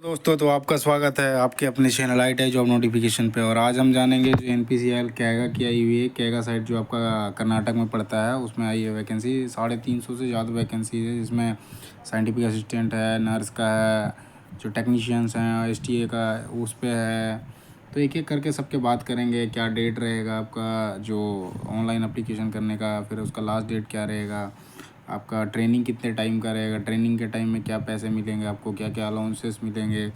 दोस्तों, तो आपका स्वागत है आपके अपने channel I T job notification पे। और आज हम जानेंगे जो NPCL कैगा की आई हुई है। कैगा साइट जो आपका कर्नाटक में पड़ता है, उसमें आई है वैकेंसी 350 से ज़्यादा वैकेंसी है, जिसमें साइंटिफिक असिस्टेंट है, नर्स का है, जो टेक्नीशियंस हैं STA का उस पर है। तो एक एक करके सबके बात करेंगे। क्या डेट रहेगा आपका जो ऑनलाइन अप्लीकेशन करने का, फिर उसका लास्ट डेट क्या रहेगा, आपका ट्रेनिंग कितने टाइम का रहेगा, ट्रेनिंग के टाइम में क्या पैसे मिलेंगे आपको, क्या क्या अलाउंसेस मिलेंगे,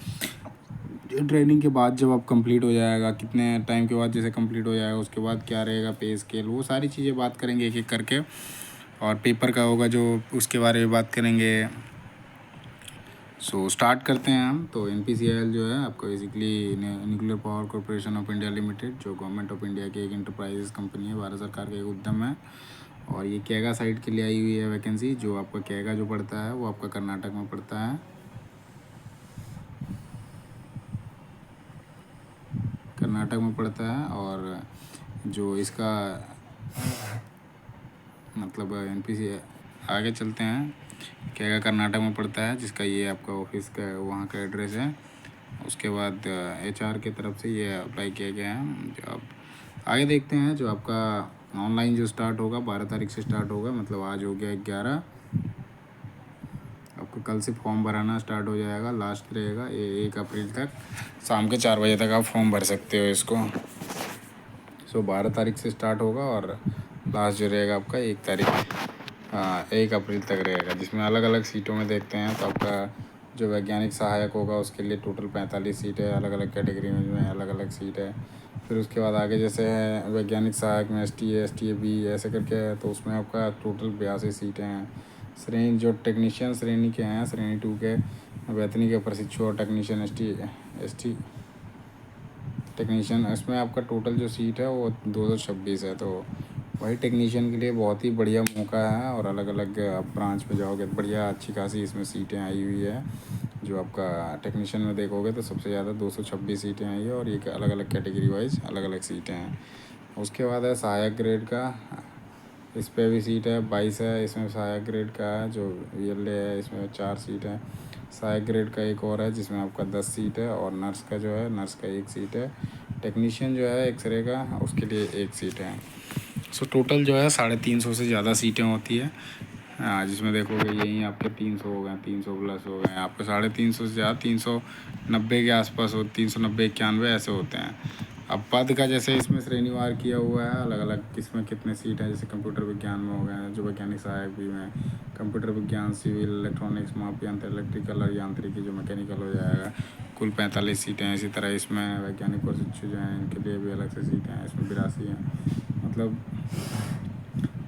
ट्रेनिंग के बाद जब आप कंप्लीट हो जाएगा कितने टाइम के बाद जैसे कंप्लीट हो जाएगा उसके बाद क्या रहेगा पे स्केल, वो सारी चीज़ें बात करेंगे एक एक करके। और पेपर का होगा जो उसके बारे में बात करेंगे। स्टार्ट करते हैं हम। तो NPCL जो है आपको basically nuclear power corporation of India limited, जो गवर्नमेंट ऑफ इंडिया की एक इंटरप्राइजेस कंपनी है, भारत सरकार का एक उद्यम है। और ये कैगा साइट के लिए आई हुई है वैकेंसी। जो आपका कैगा जो पड़ता है वो आपका कर्नाटक में पड़ता है, कर्नाटक में पड़ता है। और जो इसका मतलब NPC, आगे चलते हैं। कैगा कर्नाटक में पड़ता है, जिसका ये आपका ऑफिस का वहाँ का एड्रेस है। उसके बाद HR की तरफ से ये अप्लाई किया गया है। जो आप आगे देखते हैं, जो आपका ऑनलाइन जो स्टार्ट होगा 12 तारीख से स्टार्ट होगा, मतलब आज हो गया 11, आपको कल से फॉर्म भराना स्टार्ट हो जाएगा। लास्ट रहेगा 1 अप्रैल तक, शाम के 4 बजे तक आप फॉर्म भर सकते हो इसको। 12 तारीख से स्टार्ट होगा और लास्ट जो रहेगा आपका 1 तारीख, 1 अप्रैल तक रहेगा, जिसमें अलग अलग सीटों में देखते हैं। तो आपका जो वैज्ञानिक सहायक होगा उसके लिए टोटल 45 सीट है, अलग अलग कैटेगरी में अलग अलग सीट है। फिर उसके बाद आगे जैसे है वैज्ञानिक सहायक में STA ऐसे करके है, तो उसमें आपका टोटल 82 सीटें हैं। श्रेणी जो टेक्नीशियन श्रेणी के हैं, श्रेणी 2 के वैतनिक प्रशिक्षु और टेक्नीशियन ST टेक्नीशियन, इसमें आपका टोटल जो सीट है वो 226 है। तो वही टेक्नीशियन के लिए बहुत ही बढ़िया मौका है। और अलग अलग आप ब्रांच में जाओगे तो बढ़िया अच्छी खासी इसमें सीटें आई हुई है। जो आपका टेक्नीशियन में देखोगे तो सबसे ज़्यादा 226 सीटें आई है, और ये अलग अलग कैटेगरी वाइज अलग अलग सीटें हैं। उसके बाद है सहायक ग्रेड का, इस पर भी सीट है 22 है। इसमें सहायक ग्रेड का है जो VLA है, इसमें 4 सीट है। सहायक ग्रेड का एक और है जिसमें आपका 10 सीट है। और नर्स का जो है, नर्स का 1 सीट है। टेक्नीशियन जो है एक्सरे का, उसके लिए 1 सीट है। टोटल जो है 350 से ज़्यादा सीटें होती है। जिसमें देखोगे यहीं आपके 300 हो गए, 300 प्लस हो गए, आपके 350 से ज़्यादा 390 के आसपास हो, 390 91 ऐसे होते हैं। अब पद का जैसे इसमें श्रेणीवार किया हुआ है, अलग अलग किसमें कितने सीट हैं। जैसे कंप्यूटर विज्ञान में हो गए जो वैज्ञानिक सहायक भी में, कंप्यूटर विज्ञान, सिविल, इलेक्ट्रॉनिक्स, माप यंत्र, इलेक्ट्रिकल और यांत्रिकी जो मैकेनिकल हो जाएगा, कुल 45 सीटें हैं। इसी तरह इसमें वैज्ञानिक प्रशिक्षु जो हैं इनके लिए भी अलग से सीटें हैं, इसमें 82 हैं। मतलब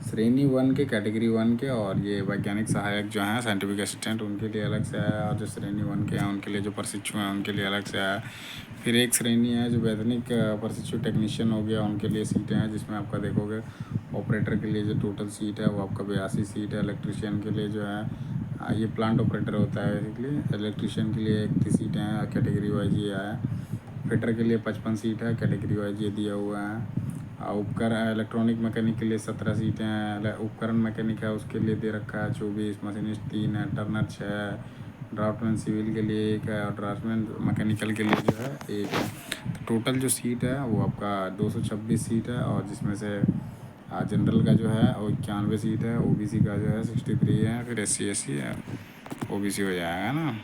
श्रेणी 1 के, कैटेगरी 1 के, और ये वैज्ञानिक सहायक जो हैं साइंटिफिक असिस्टेंट उनके लिए अलग से आया। और जो श्रेणी 1 के हैं उनके लिए जो प्रशिक्षु हैं उनके लिए अलग से आया। फिर एक श्रेणी है जो वैज्ञानिक प्रशिक्षु टेक्नीशियन हो गया, उनके लिए सीटें हैं, जिसमें आपका देखोगे ऑपरेटर के लिए जो टोटल सीट है वो आपका 82 सीट है। इलेक्ट्रीशियन के लिए जो है ये प्लांट ऑपरेटर होता है बेसिकली। इलेक्ट्रीशियन के लिए 31 सीटें हैं, कैटेगरी वाइज ये आया। फिटर के लिए 55 सीट है, कैटेगरी वाइज ये दिया हुआ है। उपकरण इलेक्ट्रॉनिक मैकेनिक के लिए 17 सीटें हैं। उपकरण मैकेनिक है उसके लिए दे रखा है 24, मशीनिस्ट 3 है, टर्नर 6 है, ड्राफ्टमैन सिविल के लिए 1 है, और ड्राफ्टमैन मैकेनिकल के लिए जो है 1 है। तो टोटल जो सीट है वो आपका 226 सीट है। और जिसमें से जनरल का जो है वो 91 सीट है, OBC का जो है 63 है, फिर SC SC है, OBC हो जाएगा ना।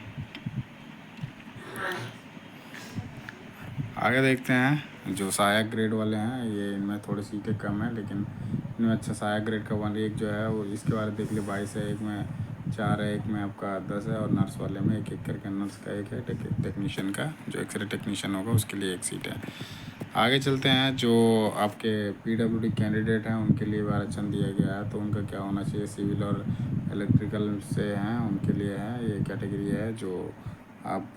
आगे देखते हैं जो सहायक ग्रेड वाले हैं, ये इनमें थोड़ी सीटें कम है, लेकिन इनमें अच्छा सहायक ग्रेड का 1 जो है वो इसके बारे में देख लिया 22 है, एक में 4 है, एक में आपका 10 है, और नर्स वाले में एक एक करके, नर्स का 1 है, टेक्नीशियन का जो एक्सरे टेक्नीशियन होगा उसके लिए 1 सीट है। आगे चलते हैं। जो आपके PWD कैंडिडेट हैं उनके लिए आरक्षण दिया गया है, तो उनका क्या होना चाहिए, सिविल और इलेक्ट्रिकल से हैं उनके लिए है ये कैटेगरी है। जो आप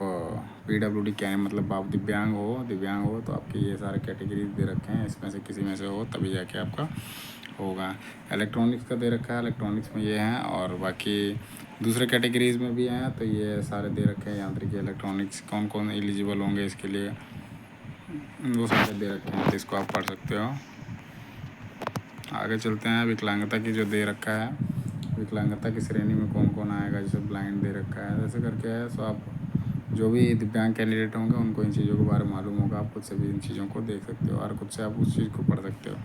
PWD क्या है, मतलब आप दिव्यांग हो तो आपके ये सारे कैटेगरी दे रखे हैं, इसमें से किसी में से हो तभी जाके आपका होगा। इलेक्ट्रॉनिक्स का दे रखा है, इलेक्ट्रॉनिक्स में ये हैं, और बाकी दूसरे कैटेगरीज में भी हैं, तो ये सारे दे रखे हैं। यांत्रिकी, इलेक्ट्रॉनिक्स कौन कौन एलिजिबल होंगे इसके लिए वो सारे दे रखे हैं, तो इसको आप पढ़ सकते हो। आगे चलते हैं। विकलांगता की जो दे रखा है, विकलांगता की श्रेणी में कौन कौन आएगा, जैसे ब्लाइंड दे रखा है, ऐसे करके है। सो आप जो भी दिव्यांग कैंडिडेट होंगे उनको इन चीज़ों के बारे में मालूम होगा। आप खुद से भी इन चीज़ों को देख सकते हो और खुद से आप उस चीज़ को पढ़ सकते हो।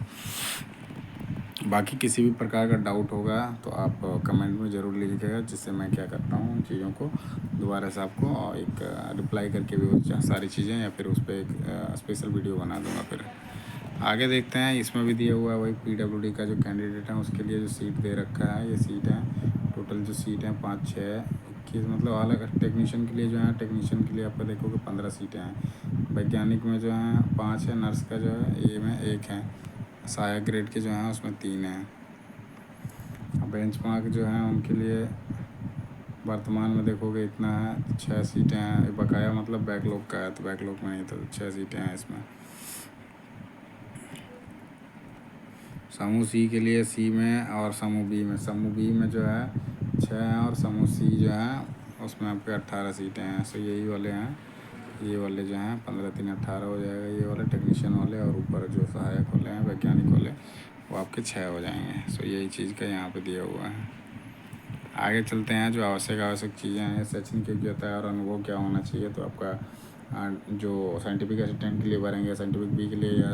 बाकी किसी भी प्रकार का डाउट होगा तो आप कमेंट में ज़रूर लिखिएगा, जिससे मैं क्या करता हूँ उन चीज़ों को दोबारा से आपको एक रिप्लाई करके भी वो सारी चीज़ें, या फिर उस पर एक स्पेशल वीडियो बना दूँगा। फिर आगे देखते हैं। इसमें भी दिया हुआ है वही PWD का जो कैंडिडेट है उसके लिए जो सीट दे रखा है, ये सीट है टोटल जो सीट हैं 5, 6, 21, मतलब अलग टेक्नीशियन के लिए जो है, टेक्नीशियन के लिए आपको देखोगे 15 सीटें हैं। वैज्ञानिक में जो है 5 है, नर्स का जो है ए में 1 है, सहायक ग्रेड के जो हैं उसमें 3 हैं। बेंच मार्क जो है उनके लिए वर्तमान में देखोगे इतना है, 6 सीटें हैं। बकाया मतलब बैकलॉग का है, तो बैकलॉग में नहीं, तो 6 सीटें हैं इसमें। समूह सी के लिए सी में और समूह बी में जो है 6 हैं, और समूह सी जो है उसमें आपके 18 सीटें हैं। सो यही वाले हैं, ये वाले जो हैं 15, 3, 18 हो जाएगा ये वाले टेक्नीशियन वाले, और ऊपर जो सहायक वाले हैं वैज्ञानिक वाले वो आपके 6 हो जाएंगे। सो यही चीज़ का यहाँ पे दिया हुआ है। आगे चलते हैं। जो आवश्यक चीज़ें हैं, शैक्षणिक योग्यता और अनुभव क्या होना चाहिए, तो आपका जो साइंटिफिक असिस्टेंट के लिए भरेंगे, साइंटिफिक बी के लिए या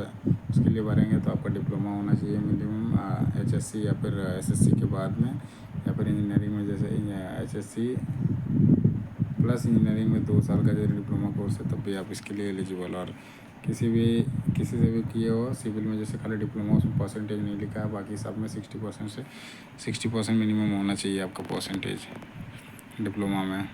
उसके लिए भरेंगे, तो आपका डिप्लोमा होना चाहिए मिनिमम HSC या फिर SSC के बाद में, या फिर इंजीनियरिंग में जैसे HSC प्लस इंजीनियरिंग में 2 साल का जो डिप्लोमा कोर्स है तब भी आप इसके लिए एलिजिबल। और किसी से भी किए हो सिविल में, जैसे खाली डिप्लोमा, उसमें परसेंटेज नहीं लिखा है, बाकी सब में 60% से 60% मिनिमम होना चाहिए आपका परसेंटेज डिप्लोमा में।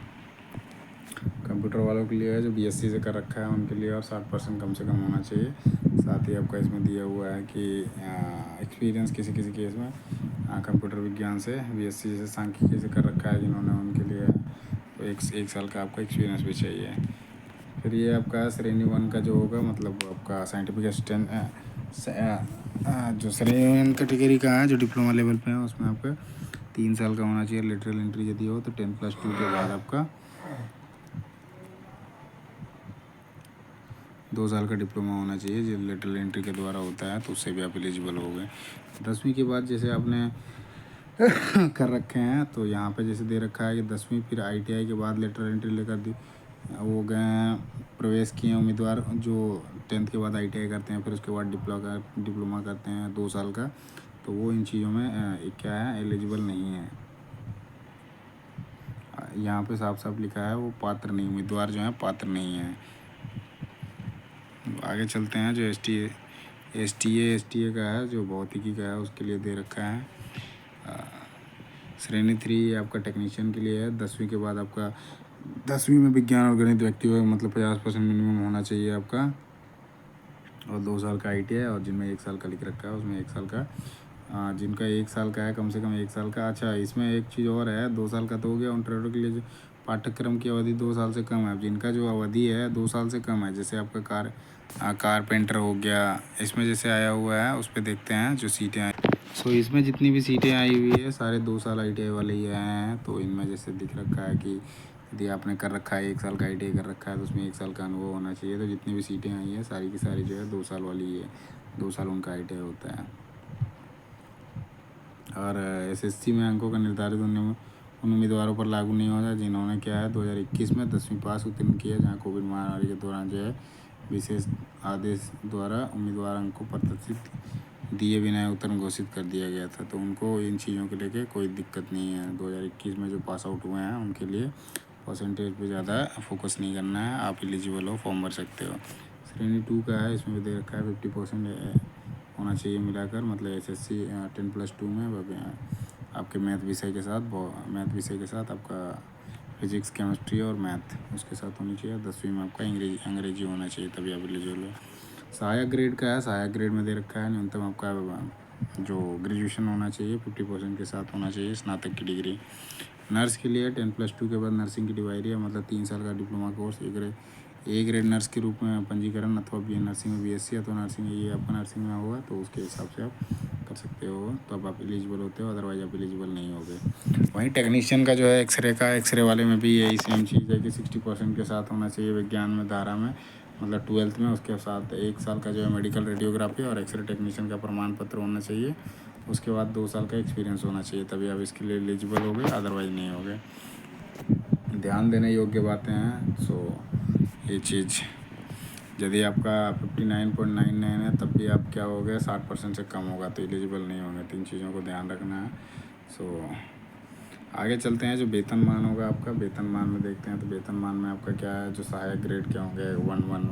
कंप्यूटर वालों के लिए है जो BSc से कर रखा है उनके लिए, और 60% कम से कम होना चाहिए। साथ ही आपका इसमें दिया हुआ है कि एक्सपीरियंस किसी किसी केस में कंप्यूटर विज्ञान से BSc से सांख्यिकी से कर रखा है जिन्होंने, उनके लिए तो एक साल का आपका एक्सपीरियंस भी चाहिए। फिर ये आपका श्रेणी 1 का जो होगा, मतलब आपका साइंटिफिक असिस्टेंट जो श्रेणी 1 कैटेगरी का है जो डिप्लोमा लेवल पे है, उसमें आपका 3 साल का होना चाहिए। लेटरल एंट्री यदि हो तो 10+2 के बाद आपका 2 साल का डिप्लोमा होना चाहिए, जो लेटरल एंट्री के द्वारा होता है, तो उससे भी आप एलिजिबल हो गए। 10वीं के बाद जैसे आपने कर रखे हैं, तो यहाँ पे जैसे दे रखा है कि 10वीं, फिर ITI के बाद लेटरल एंट्री लेकर वो गए हैं, प्रवेश किए उम्मीदवार जो 10th के बाद ITI करते हैं, फिर उसके बाद डिप्लोमा करते हैं 2 साल का, तो वो इन चीज़ों में क्या है, एलिजिबल नहीं है। यहाँ पे साफ साफ लिखा है वो पात्र नहीं, उम्मीदवार जो है पात्र नहीं है। आगे चलते हैं। जो STA का है, जो भौतिकी का है, उसके लिए दे रखा है श्रेणी 3 आपका टेक्नीशियन के लिए है। 10वीं के बाद आपका 10वीं में विज्ञान और गणित व्यक्ति हो, मतलब 50% मिनिमम होना चाहिए आपका, और 2 साल का ITI, और जिनमें 1 साल का लिख रखा है उसमें 1 साल का, जिनका 1 साल का है कम से कम 1 साल का। अच्छा, इसमें एक चीज़ और है, 2 साल का तो हो गया उन ट्रेडर के लिए जो पाठ्यक्रम की अवधि 2 साल से कम है। जिनका जो अवधि है 2 साल से कम है, जैसे आपका कारपेंटर हो गया, इसमें जैसे आया हुआ है उस पर देखते हैं जो सीटें आई। सो इसमें जितनी भी सीटें आई हुई है सारे 2 साल ITI वाले ही आए हैं। तो इनमें जैसे दिख रखा है कि यदि आपने कर रखा है 1 साल का ITI कर रखा है, तो उसमें 1 साल का अनुभव होना चाहिए। तो जितनी भी सीटें आई हैं सारी की सारी जो है 2 साल वाली है, 2 साल उनका ITI होता है। और SSC में अंकों का निर्धारित उन उम्मीदवारों पर लागू नहीं होता जिन्होंने क्या है 2021 में 10वीं पास उत्तीर्ण किया, जहाँ कोविड महामारी के दौरान जो है विशेष आदेश द्वारा उम्मीदवार अंकों प्रतिशत दिए बिना उत्तीर्ण घोषित कर दिया गया था। तो उनको इन चीज़ों के लेके कोई दिक्कत नहीं है। 2021 में जो पास आउट हुए हैं उनके लिए परसेंटेज पे ज़्यादा फोकस नहीं करना है, आप एलिजिबल हो, फॉर्म भर सकते हो। श्रेणी 2 का है, इसमें भी दे रखा है 50% होना चाहिए मिलाकर, मतलब SSC 10+2 में आपके मैथ विषय के साथ आपका फिजिक्स, केमिस्ट्री और मैथ उसके साथ होनी चाहिए। 10वीं में आपका अंग्रेजी होना चाहिए, तभी आप एलिजिबल हो। सहायक ग्रेड का है, सहायक ग्रेड में दे रखा है न्यूनतम आपका जो ग्रेजुएशन होना चाहिए 50% के साथ होना चाहिए, स्नातक की डिग्री। नर्स के लिए 10+2 के बाद नर्सिंग की डिवाइडी है, मतलब 3 साल का diploma course, A grade nurse के रूप में पंजीकरण, अथवा नर्सिंग में BSc अथवा नर्सिंग, ये आपका नर्सिंग में होगा तो उसके हिसाब से आप कर सकते हो, तो अब आप एलिजिबल होते हो, अदरवाइज आप एलिजिबल नहीं होगे। वहीं टेक्नीशियन का जो है एक्सरे वाले में भी यही सेम चीज़ है कि 60% के साथ होना चाहिए विज्ञान में धारा में, मतलब 12th में। उसके साथ 1 साल का जो है मेडिकल रेडियोग्राफी और एक्सरे टेक्नीशियन का प्रमाण पत्र होना चाहिए। उसके बाद 2 साल का एक्सपीरियंस होना चाहिए, तभी आप इसके लिए एलिजिबल हो गए, अदरवाइज नहीं हो गए। ध्यान देने योग्य बातें हैं। सो ये चीज़ यदि आपका 59.99 है तब भी आप क्या हो गए 60% से कम होगा तो एलिजिबल नहीं होंगे। 3 चीज़ों को ध्यान रखना है। सो आगे चलते हैं। जो वेतनमान होगा आपका, वेतनमान में देखते हैं। तो वेतनमान में आपका क्या है, जो सहायक ग्रेड क्या होंगे 1-1,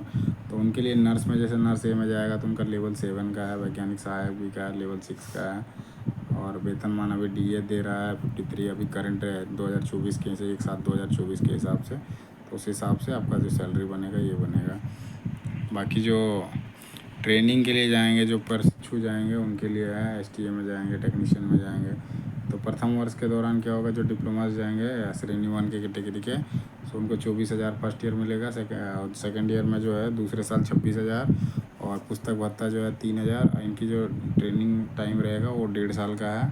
तो उनके लिए नर्स में जैसे नर्स ए में जाएगा तो उनका लेवल 7 का है, वैज्ञानिक सहायक भी का है लेवल 6 का है। और वेतनमान अभी DA दे रहा है 53, अभी करंट है 2024 के से 1/7/2024 के हिसाब से। तो उस हिसाब से आपका जो सैलरी बनेगा ये बनेगा। बाकी जो ट्रेनिंग के लिए जाएंगे, जो प्रशिक्षु जाएंगे उनके लिए है STA में जाएंगे, टेक्नीशियन में जाएंगे। तो प्रथम वर्ष के दौरान क्या होगा, जो डिप्लोमा से जाएंगे श्रेणी 1 के कैटेगरी के, तो उनको 24,000 फर्स्ट ईयर मिलेगा। सेकेंड ईयर में जो है दूसरे साल 26,000 और पुस्तक भत्ता जो है 3,000। इनकी जो ट्रेनिंग टाइम रहेगा वो 1.5 साल का है।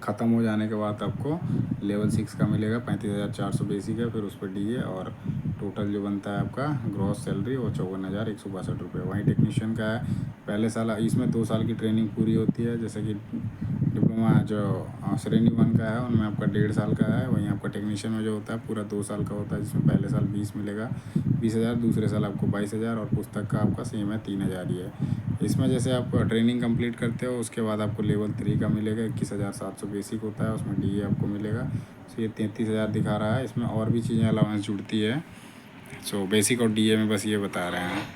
ख़त्म हो जाने के बाद आपको लेवल 6 का मिलेगा 35,400 बेसिक है, फिर उस पर DA और टोटल जो बनता है आपका ग्रॉस सैलरी वो 54,162 रुपये। वहीं टेक्नीशियन का है पहले साल, इसमें 2 साल की ट्रेनिंग पूरी होती है। जैसे कि डिप्लोमा जो श्रेणी 1 का है उनमें आपका 1.5 साल का है। वहीं आपका टेक्नीशियन में जो होता है पूरा 2 साल का होता है, जिसमें पहले साल 20 मिलेगा 20,000, दूसरे साल आपको 22,000 और पुस्तक का आपका सेम है 3,000 ही है। इसमें जैसे आप ट्रेनिंग कंप्लीट करते हो उसके बाद आपको लेवल 3 का मिलेगा 21,700 बेसिक होता है, उसमें DA आपको मिलेगा। सो ये 33,000 दिखा रहा है। इसमें और भी चीज़ें अलाउंस जुड़ती है। सो बेसिक और DA में बस ये बता रहे हैं।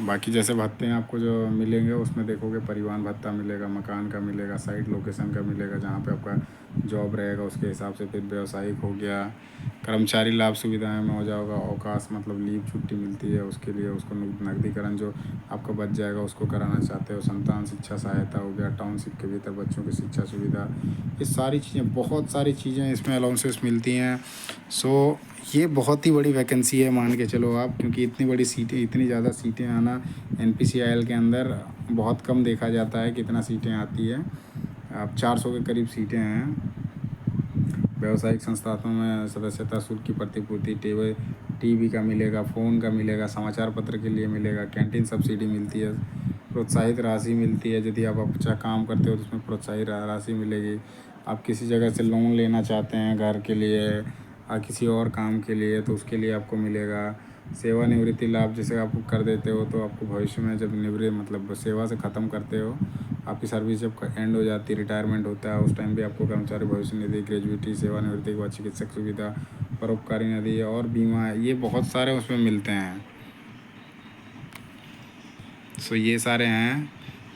बाकी जैसे भत्ते हैं आपको जो मिलेंगे उसमें देखोगे परिवहन भत्ता मिलेगा, मकान का मिलेगा, साइट लोकेशन का मिलेगा जहाँ पे आपका जॉब रहेगा उसके हिसाब से। फिर व्यावसायिक हो गया, कर्मचारी लाभ सुविधाएं में हो जाएगा, अवकाश मतलब लीव छुट्टी मिलती है उसके लिए, उसको नकदीकरण जो आपका बच जाएगा उसको कराना चाहते हो। संतान शिक्षा सहायता हो गया, टाउनशिप के भीतर बच्चों की शिक्षा सुविधा, ये सारी चीज़ें, बहुत सारी चीज़ें इसमें अलाउंसेस मिलती हैं। सो ये बहुत ही बड़ी वैकेंसी है मान के चलो आप, क्योंकि इतनी बड़ी सीटें, इतनी ज़्यादा सीटें आना NPCIL के अंदर बहुत कम देखा जाता है। कितना सीटें आती है, अब 400 के करीब सीटें हैं। व्यावसायिक संस्थानों में सदस्यता शुल्क की प्रतिपूर्ति, टीवी का मिलेगा, फ़ोन का मिलेगा, समाचार पत्र के लिए मिलेगा, कैंटीन सब्सिडी मिलती है, प्रोत्साहित राशि मिलती है। यदि आप अच्छा काम करते हो तो उसमें प्रोत्साहित राशि मिलेगी। आप किसी जगह से लोन लेना चाहते हैं घर के लिए या किसी और काम के लिए तो उसके लिए आपको मिलेगा। सेवानिवृत्ति लाभ जैसे आप कर देते हो तो आपको भविष्य में जब निवृत्त मतलब सेवा से ख़त्म करते हो, आपकी सर्विस जब एंड हो जाती है, रिटायरमेंट होता है, उस टाइम भी आपको कर्मचारी भविष्य निधि, ग्रेजुएटी, सेवानिवृत्ति के बाद चिकित्सक सुविधा, परोपकारी निधि और बीमा, ये बहुत सारे उसमें मिलते हैं। सो ये सारे हैं।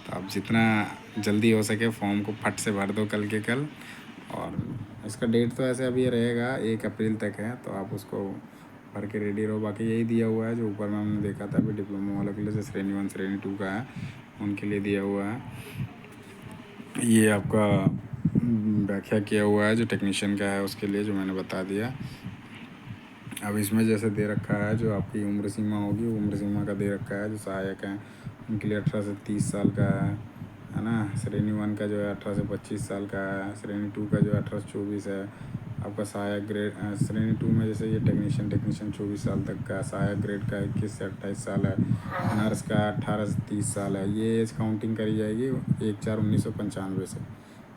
तो आप जितना जल्दी हो सके फॉर्म को फट से भर दो कल के कल। और इसका डेट तो ऐसे अभी रहेगा 1 अप्रैल तक है, तो आप उसको भर के रेडी रहो। बाकी यही दिया हुआ है जो ऊपर में हमने देखा था अभी डिप्लोमा वालों के लिए, जो श्रेणी 1 श्रेणी 2 का है उनके लिए दिया हुआ है। ये आपका व्याख्या किया हुआ है जो टेक्नीशियन का है उसके लिए, जो मैंने बता दिया। अब इसमें जैसे दे रखा है जो आपकी उम्र सीमा होगी, उम्र सीमा का दे रखा है। जो सहायक हैं उनके लिए 18 से 30 साल का है ना। श्रेणी 1 का जो है 18 से 25 साल का है। श्रेणी 2 का जो है 18 से 24 है। आपका सहायक ग्रेड श्रेणी 2 में जैसे ये टेक्नीशियन 24 साल तक का, सहायक ग्रेड का 21 से 28 साल है, नर्स का 18 से 30 साल है। ये एज काउंटिंग करी जाएगी 1/4/1995 से।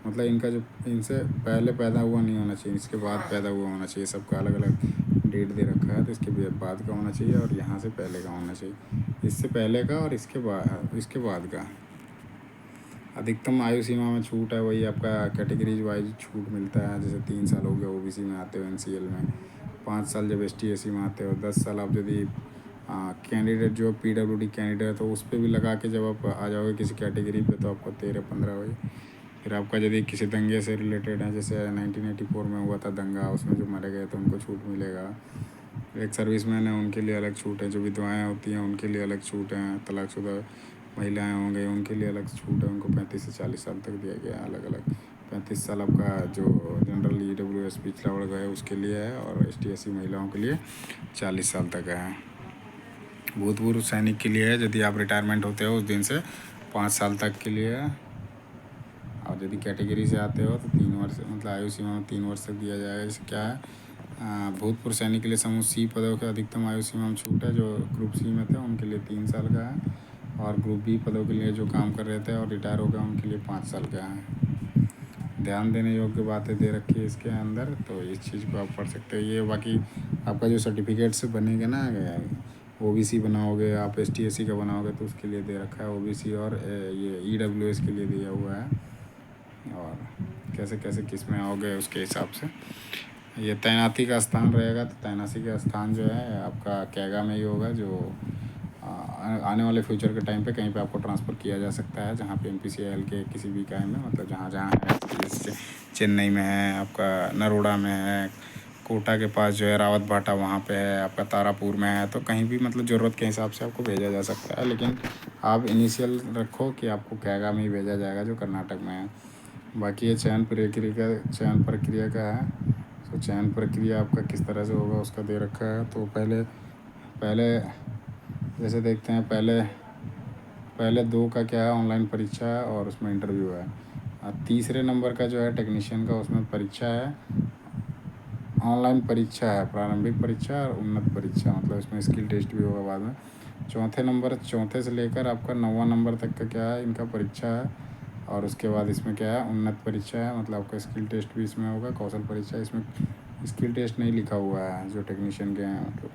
मतलब इनका जो इनसे पहले पैदा हुआ नहीं होना चाहिए, इसके बाद पैदा हुआ होना चाहिए। सबका अलग अलग डेट दे रखा है, तो इसके बाद का होना चाहिए और यहाँ से पहले का होना चाहिए। इससे पहले का और इसके बाद का। अधिकतम आयु सीमा में छूट है, वही आपका कैटेगरीज वाइज छूट मिलता है। जैसे 3 साल हो गया OBC में आते हो, NCL में 5 साल जब ST SC में आते हो, 10 साल आप यदि कैंडिडेट जो PWD कैंडिडेट तो उस पर भी लगा के जब आप आ जाओगे किसी कैटेगरी पे तो आपको 13-15 वही। फिर आपका यदि किसी दंगे से रिलेटेड है, जैसे 1984 में हुआ था दंगा, उसमें जो मारे गए तो उनको छूट मिलेगा। एक सर्विसमैन है उनके लिए अलग छूट है, जो विधवाएँ होती हैं उनके लिए अलग छूट हैं, तलाकशुदा महिलाएं होंगे उनके लिए अलग छूट है, उनको 35 से 40 साल तक दिया गया है अलग अलग। 35 साल आपका जो जनरल EWS पिछड़ा वर्ग है उसके लिए है, और ST SC महिलाओं के लिए 40 साल तक है। भूतपूर्व सैनिक के लिए है, यदि आप रिटायरमेंट होते हो उस दिन से 5 साल तक के लिए है। और यदि कैटेगरी से आते हो तो 3 वर्ष मतलब आयु सीमा में 3 वर्ष तक दिया जाएगा। जैसे क्या है, भूतपूर्व सैनिक के लिए समूह C पदों के अधिकतम आयु सीमा में छूट है। जो ग्रुप C में थे उनके लिए 3 साल का है, और ग्रुप B पदों के लिए जो काम कर रहे थे और रिटायर हो गए उनके लिए 5 साल का है। ध्यान देने योग्य बातें दे रखी है इसके अंदर, तो इस चीज़ को आप पढ़ सकते हो। ये बाकी आपका जो सर्टिफिकेट से बनेगा ना, ओबीसी बनाओगे आप, एसटी एससी का बनाओगे तो उसके लिए दे रखा है ओबीसी, और ये ईडब्ल्यूएस के लिए दिया हुआ है, और कैसे कैसे किस में आओगे उसके हिसाब से। ये तैनाती का स्थान रहेगा, तो तैनाती का स्थान जो है आपका कैगा में ही होगा, जो आने वाले फ्यूचर के टाइम पे कहीं पे आपको ट्रांसफ़र किया जा सकता है, जहाँ पे एमपीसीएल के किसी भी इकाई में, मतलब जहाँ जहाँ है, जैसे चेन्नई में है, आपका नरोड़ा में है, कोटा के पास जो है रावत भाटा वहाँ पे है, आपका तारापुर में है, तो कहीं भी मतलब ज़रूरत के हिसाब से आपको भेजा जा सकता है। लेकिन आप इनिशियल रखो कि आपको कैगा में ही भेजा जाएगा, जो कर्नाटक में है। बाकी ये चयन प्रक्रिया का है। तो चयन प्रक्रिया आपका किस तरह से होगा उसका दे रखा है। तो पहले पहले जैसे देखते हैं, पहले पहले 2 का क्या है, ऑनलाइन परीक्षा है और उसमें इंटरव्यू है। तीसरे नंबर का जो है टेक्नीशियन का, उसमें परीक्षा है, ऑनलाइन परीक्षा है, प्रारंभिक परीक्षा और उन्नत परीक्षा, मतलब इसमें स्किल टेस्ट भी होगा बाद में। चौथे से लेकर आपका 9वां नंबर तक का क्या है, इनका परीक्षा है, और उसके बाद इसमें क्या है, उन्नत परीक्षा है, मतलब आपका स्किल टेस्ट भी इसमें होगा, कौशल परीक्षा। इसमें स्किल टेस्ट नहीं लिखा हुआ है जो टेक्नीशियन के हैं, मतलब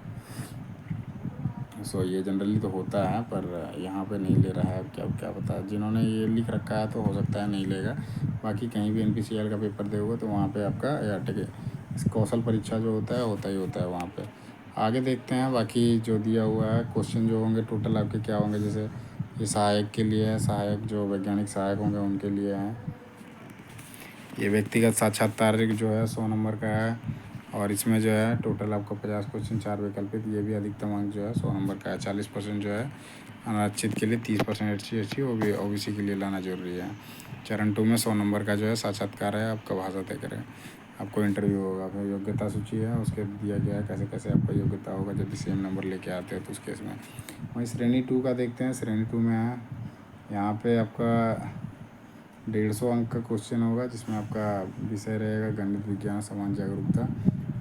सो ये जनरली तो होता है, पर यहाँ पे नहीं ले रहा है। क्या क्या पता, जिन्होंने ये लिख रखा है तो हो सकता है नहीं लेगा। बाकी कहीं भी एनपीसीएल का पेपर दोगे तो वहाँ पे आपका या कौशल परीक्षा जो होता ही होता है वहाँ पे। आगे देखते हैं बाकी जो दिया हुआ है क्वेश्चन जो होंगे टोटल आपके क्या होंगे। जैसे ये सहायक के लिए है, सहायक जो वैज्ञानिक सहायक होंगे उनके लिए हैं। ये व्यक्तिगत साक्षात्कार जो है 100 नंबर का है, और इसमें जो है टोटल आपको 50 क्वेश्चन, 4 वैकल्पिक, ये भी अधिकतम अंक जो है 100 नंबर का है। 40% जो है अनारक्षित के लिए, 30% एससी वो भी ओबीसी के लिए लाना जरूरी है। चरण 2 में 100 नंबर का जो है साक्षात्कार है, आपका भाषा तय करें, आपको इंटरव्यू होगा। फिर योग्यता सूची है, उसके दिया गया है कैसे कैसे आपका योग्यता होगा जब भी सेम नंबर लेके आते हैं तो उस केस में। वहीं श्रेणी 2 का देखते हैं। श्रेणी 2 में है, यहाँ पे आपका 150 अंक का क्वेश्चन होगा, जिसमें आपका विषय रहेगा गणित विज्ञान समान जागरूकता।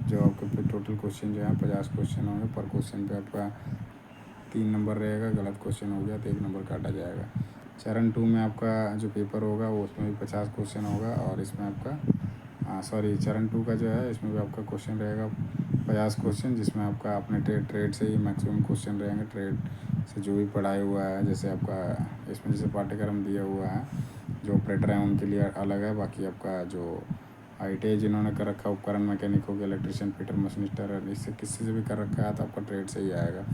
जो आपके टोटल क्वेश्चन जो है 50 क्वेश्चन होंगे, पर क्वेश्चन पे आपका 3 नंबर रहेगा, गलत क्वेश्चन हो गया तो 1 नंबर काटा जाएगा। चरण 2 में आपका जो पेपर होगा वो उसमें भी 50 क्वेश्चन होगा, और इसमें आपका चरण 2 का जो है इसमें भी आपका क्वेश्चन रहेगा 50 क्वेश्चन, जिसमें आपका अपने ट्रेड से ही मैक्सिमम क्वेश्चन रहेंगे। ट्रेड से जो भी पढ़ाई हुआ है, जैसे आपका इसमें जैसे पाठ्यक्रम दिया हुआ है, जो ऑपरेटर हैं उनके लिए अलग है। बाकी आपका जो आईटीआई जिन्होंने कर रखा है, उपकरण मैकेनिक हो गया, इलेक्ट्रिशियन, फिटर, मशीनिस्टर, इससे किसी से भी कर रखा है तो आपका ट्रेड से ही आएगा।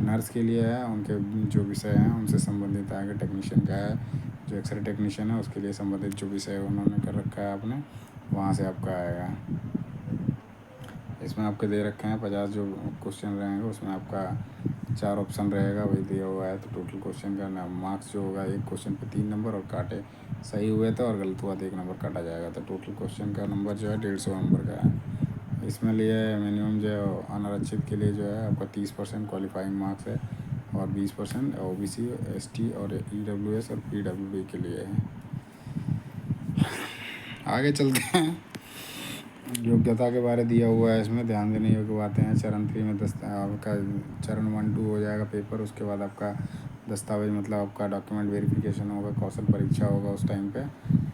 नर्स के लिए है, उनके जो विषय हैं उनसे संबंधित आएगा। टेक्नीशियन का है, जो एक्सरे टेक्नीशियन है उसके लिए संबंधित जो विषय उन्होंने कर रखा है आपने, वहाँ से आपका आएगा। इसमें आपके दे रखे हैं 50 जो क्वेश्चन रहेंगे, उसमें आपका 4 ऑप्शन रहेगा, वही दिया हुआ है। तो टोटल क्वेश्चन का नाम मार्क्स जो होगा, एक क्वेश्चन पे 3 नंबर, और काटे सही हुए तो और गलत हुआ तो 1 नंबर काटा जाएगा। तो टोटल क्वेश्चन का नंबर जो है 150 नंबर का है। इसमें लिए मिनिमम जो है अनारक्षित के लिए जो है आपका 30% क्वालिफाइंग मार्क्स है, और 20% ओबीसी, एसटी और ईडब्ल्यूएस और पीडब्ल्यूडी के लिए है। आगे चलते हैं, योग्यता के बारे दिया हुआ है, इसमें ध्यान देने योग्य बातें हैं। चरण 3 में आपका चरण 1-2 हो जाएगा पेपर, उसके बाद आपका दस्तावेज, मतलब आपका डॉक्यूमेंट वेरिफिकेशन होगा, कौशल परीक्षा होगा उस टाइम पे।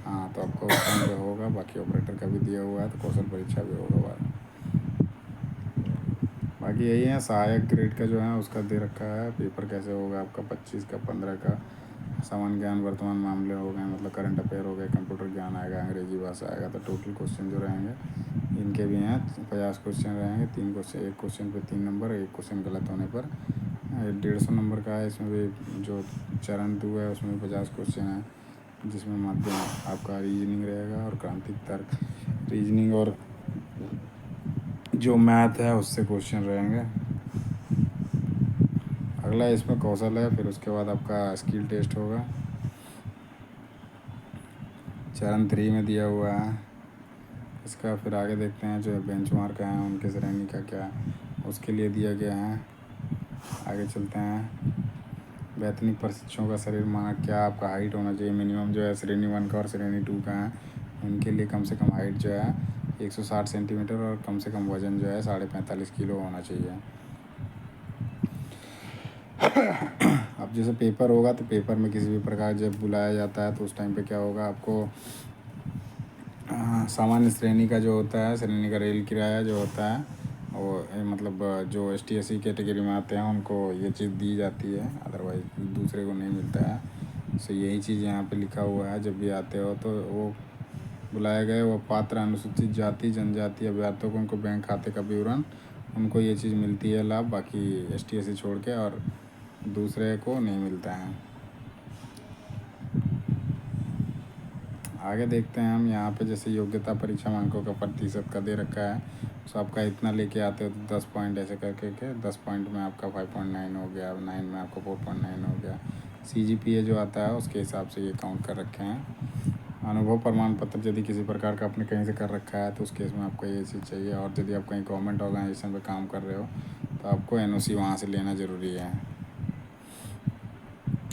हाँ, तो आपको उस टाइम पे होगा। बाकी ऑपरेटर का भी दिया हुआ है, तो कौशल परीक्षा भी होगा बाद। बाकी यही है, सहायक ग्रेड का जो है उसका दे रखा है पेपर कैसे होगा आपका 25 का, 15 का सामान्य ज्ञान, वर्तमान मामले हो गए, मतलब करंट अफेयर हो गए, कंप्यूटर ज्ञान आएगा, अंग्रेजी भाषा आएगा। तो टोटल क्वेश्चन जो रहेंगे इनके भी हैं 50 क्वेश्चन रहेंगे। 3 क्वेश्चन, एक क्वेश्चन पे 3 नंबर, एक क्वेश्चन गलत होने पर 150 नंबर का है। इसमें भी जो चरण 2 है उसमें 50 क्वेश्चन है, जिसमें माध्यम आपका रीजनिंग रहेगा और क्रांतिक तर्क, रीजनिंग और जो मैथ है उससे क्वेश्चन रहेंगे। अगला इसमें कौशल है, फिर उसके बाद आपका स्किल टेस्ट होगा, चरण 3 में दिया हुआ है इसका। फिर आगे देखते हैं जो बेंचमार्क हैं उनके श्रेणी का क्या उसके लिए दिया गया है। आगे चलते हैं, वैतनिक प्रशिक्षुओं का शरीर मानक क्या आपका हाइट होना चाहिए। मिनिमम जो है श्रेणी 1 का और श्रेणी 2 का है, उनके लिए कम से कम हाइट जो है 160 सेंटीमीटर, और कम से कम वज़न जो है 45.5 किलो होना चाहिए। अब जैसे पेपर होगा तो पेपर में किसी भी प्रकार जब बुलाया जाता है तो उस टाइम पे क्या होगा, आपको सामान्य श्रेणी का जो होता है, श्रेणी का रेल किराया जो होता है वो मतलब जो ST/SC कैटेगरी में आते हैं उनको ये चीज़ दी जाती है, अदरवाइज़ दूसरे को नहीं मिलता है। सो यही चीज़ यहाँ पे लिखा हुआ है, जब भी आते हो तो वो बुलाए गए वो पात्र अनुसूचित जाति जनजाति अभ्यर्थियों को उनको बैंक खाते का विवरण, उनको ये चीज़ मिलती है लाभ, बाकी ST/SC छोड़ के और दूसरे को नहीं मिलता है। आगे देखते हैं हम यहाँ पे, जैसे योग्यता परीक्षा में अंकों का प्रतिशत का दे रखा है। सो आपका इतना लेके आते हो तो 10 पॉइंट ऐसे करके 10 पॉइंट में आपका 5.9 हो गया, 9 में आपका 4.9 हो गया। CGPA जो आता है उसके हिसाब से ये काउंट कर रखे हैं। अनुभव प्रमाण पत्र यदि किसी प्रकार का आपने कहीं से कर रखा है तो उस केस में आपको ये चीज़ चाहिए। और यदि आप कहीं गवर्नमेंट ऑर्गेनाइजेशन में काम कर रहे हो तो आपको NOC वहाँ से लेना ज़रूरी है।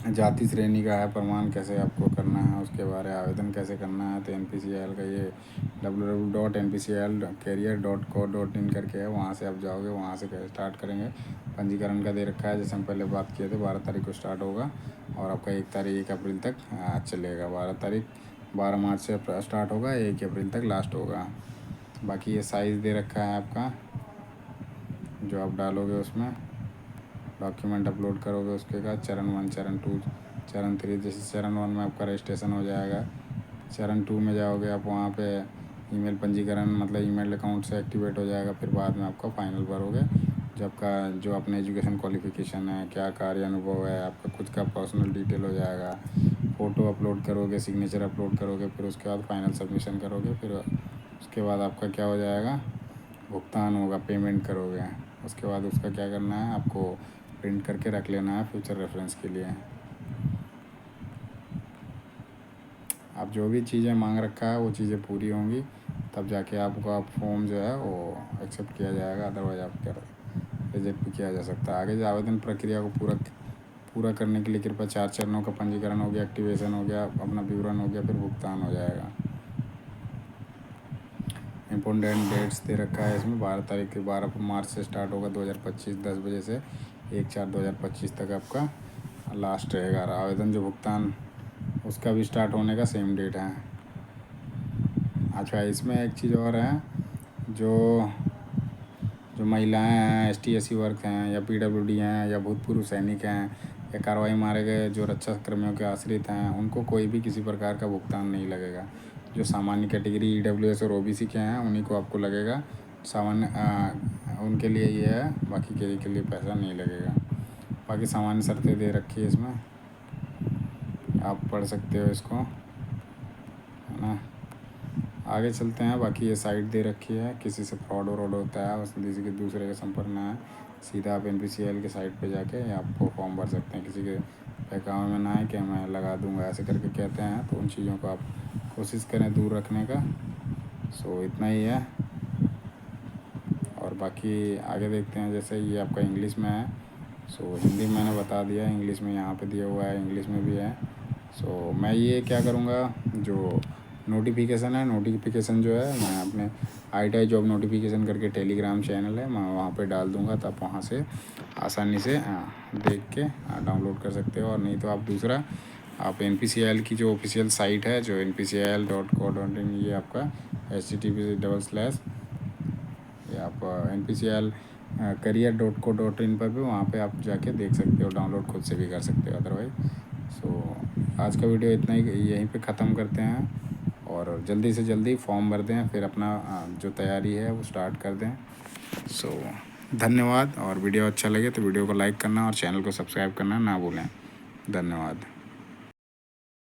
जाति श्रेणी का है प्रमाण कैसे आपको करना है, उसके बारे में आवेदन कैसे करना है। तो NPCIL का ये www.npcil.career.co.in करके है, वहाँ से आप जाओगे, वहाँ से स्टार्ट करेंगे। पंजीकरण का दे रखा है, जैसे हम पहले बात किए थे 12 तारीख को स्टार्ट होगा और आपका 1 अप्रैल तक चलेगा। 12 मार्च से स्टार्ट होगा, 1 अप्रैल तक लास्ट होगा। बाकी ये साइज़ दे रखा है आपका, जो आप डालोगे उसमें डॉक्यूमेंट अपलोड करोगे उसके बाद चरण 1, चरण 2, चरण 3। जैसे चरण 1 में आपका रजिस्ट्रेशन हो जाएगा, चरण 2 में जाओगे आप, वहाँ पे ईमेल पंजीकरण मतलब ईमेल अकाउंट से एक्टिवेट हो जाएगा। फिर बाद में आपका फाइनल भरोगे, जो आपका जो अपने एजुकेशन क्वालिफिकेशन है, क्या कार्य अनुभव है, आपका खुद का पर्सनल डिटेल हो जाएगा। फ़ोटो अपलोड करोगे, सिग्नेचर अपलोड करोगे, फिर उसके बाद फाइनल सबमिशन करोगे। फिर उसके बाद आपका क्या हो जाएगा, भुगतान होगा, पेमेंट करोगे। उसके बाद उसका क्या करना है, आपको प्रिंट करके रख लेना है फ्यूचर रेफरेंस के लिए। आप जो भी चीज़ें मांग रखा है वो चीज़ें पूरी होंगी तब जाके आपको आप फॉर्म जो है वो एक्सेप्ट किया जाएगा, अदरवाइज आप क्या रिजेक्ट भी किया जा सकता है। आगे जो आवेदन प्रक्रिया को पूरा करने के लिए कृपया 4 चरणों का पंजीकरण हो गया, एक्टिवेशन हो गया, अपना विवरण हो गया, फिर भुगतान हो जाएगा। इम्पोर्टेंट डेट्स दे रखा है इसमें, 12 मार्च से स्टार्ट होगा 2025 10 बजे से 1/4/2025 तक आपका लास्ट रहेगा। आवेदन जो भुगतान उसका भी स्टार्ट होने का सेम डेट है। अच्छा, इसमें एक चीज़ और है, जो महिलाएं हैं, ST/SC वर्ग हैं या PWD हैं या भूतपूर्व सैनिक हैं या कार्रवाई मारे गए जो रक्षा कर्मियों के आश्रित हैं, उनको कोई भी किसी प्रकार का भुगतान नहीं लगेगा। जो सामान्य कैटेगरी EWS और OBC के हैं उन्हीं को आपको लगेगा, सामान्य उनके लिए ये है, बाकी के लिए पैसा नहीं लगेगा। बाकी सामान्य शर्तें दे रखी है इसमें, आप पढ़ सकते हो इसको, है ना। आगे चलते हैं। बाकी ये साइट दे रखी है, किसी से फ्रॉड व्रॉड होता है बस किसी के दूसरे के संपर्क में आए, सीधा आप NPCIL के साइट पे जाके आपको फॉर्म भर सकते हैं। किसी के बहकावे में ना आए कि मैं लगा दूंगा ऐसे करके कहते हैं, तो उन चीज़ों को आप कोशिश करें दूर रखने का। सो इतना ही है। और बाकी आगे देखते हैं, जैसे ये आपका इंग्लिश में है, सो हिंदी में मैंने बता दिया, इंग्लिश में यहाँ पे दिया हुआ है, इंग्लिश में भी है। सो मैं ये क्या करूँगा, जो नोटिफिकेशन है, नोटिफिकेशन जो है मैं अपने ITI जॉब नोटिफिकेशन करके टेलीग्राम चैनल है, मैं वहाँ पे डाल दूँगा, तो आप वहाँ से आसानी से देख के डाउनलोड कर सकते हो। और नहीं तो आप दूसरा आप NPCIL की जो ऑफिशियल साइट है, जो npcil.co.in, ये आपका http:// या आप NPCIL career.co.in पर भी वहाँ पे आप जाके देख सकते हो, डाउनलोड खुद से भी कर सकते हो अदरवाइज। सो आज का वीडियो इतना ही, यहीं पे ख़त्म करते हैं और जल्दी से जल्दी फॉर्म भर दें, फिर अपना जो तैयारी है वो स्टार्ट कर दें। सो धन्यवाद। और वीडियो अच्छा लगे तो वीडियो को लाइक करना और चैनल को सब्सक्राइब करना ना भूलें। धन्यवाद।